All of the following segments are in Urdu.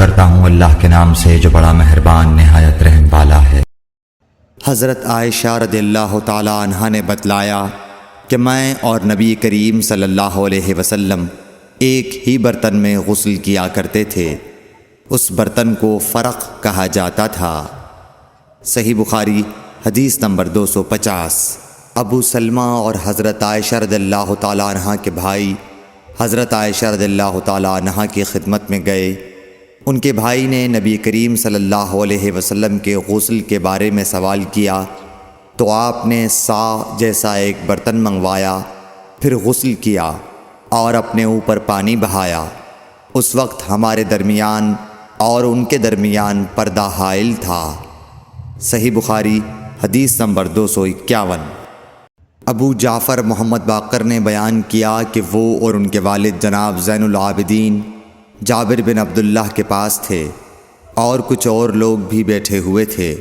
کرتا ہوں اللہ کے نام سے جو بڑا مہربان نہایت رحم والا ہے۔ حضرت عائشہ رضی اللہ تعالیٰ عنہا نے بتلایا کہ میں اور نبی کریم صلی اللہ علیہ وسلم ایک ہی برتن میں غسل کیا کرتے تھے۔ اس برتن کو فرق کہا جاتا تھا۔ صحیح بخاری حدیث نمبر 250۔ ابو سلمہ اور حضرت عائشہ رضی اللہ تعالیٰ عنہا کے بھائی حضرت عائشہ رضی اللہ تعالیٰ عنہا کی خدمت میں گئے۔ ان کے بھائی نے نبی کریم صلی اللہ علیہ وسلم کے غسل کے بارے میں سوال کیا تو آپ نے سا جیسا ایک برتن منگوایا، پھر غسل کیا اور اپنے اوپر پانی بہایا۔ اس وقت ہمارے درمیان اور ان کے درمیان پردہ حائل تھا۔ صحیح بخاری حدیث نمبر 251۔ ابو جعفر محمد باقر نے بیان کیا کہ وہ اور ان کے والد جناب زین العابدین جابر بن عبداللہ کے پاس تھے اور کچھ اور لوگ بھی بیٹھے ہوئے تھے۔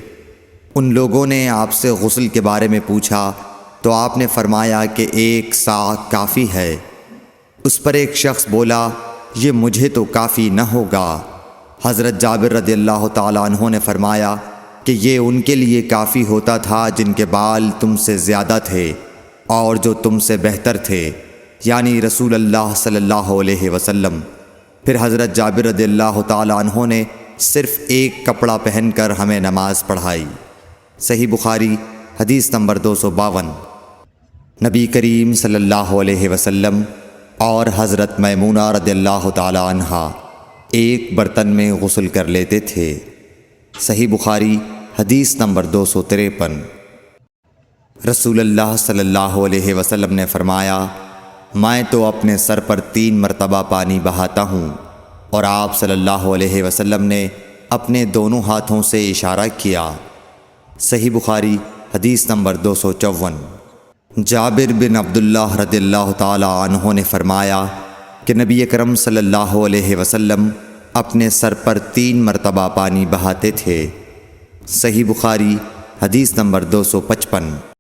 ان لوگوں نے آپ سے غسل کے بارے میں پوچھا تو آپ نے فرمایا کہ 1 سا کافی ہے۔ اس پر ایک شخص بولا، یہ مجھے تو کافی نہ ہوگا۔ حضرت جابر رضی اللہ تعالیٰ عنہ نے فرمایا کہ یہ ان کے لیے کافی ہوتا تھا جن کے بال تم سے زیادہ تھے اور جو تم سے بہتر تھے، یعنی رسول اللہ صلی اللہ علیہ وسلم۔ پھر حضرت جابر رضی اللہ تعالیٰ عنہ نے صرف ایک کپڑا پہن کر ہمیں نماز پڑھائی۔ صحیح بخاری حدیث نمبر 252۔ نبی کریم صلی اللہ علیہ وسلم اور حضرت میمونہ رضی اللہ تعالیٰ عنہا ایک برتن میں غسل کر لیتے تھے۔ صحیح بخاری حدیث نمبر 253۔ رسول اللہ صلی اللہ علیہ وسلم نے فرمایا، میں تو اپنے سر پر 3 مرتبہ پانی بہاتا ہوں، اور آپ صلی اللہ علیہ وسلم نے اپنے دونوں ہاتھوں سے اشارہ کیا۔ صحیح بخاری حدیث نمبر 254۔ جابر بن عبداللہ رضی اللہ تعالی عنہ نے فرمایا کہ نبی اکرم صلی اللہ علیہ وسلم اپنے سر پر 3 مرتبہ پانی بہاتے تھے۔ صحیح بخاری حدیث نمبر 255۔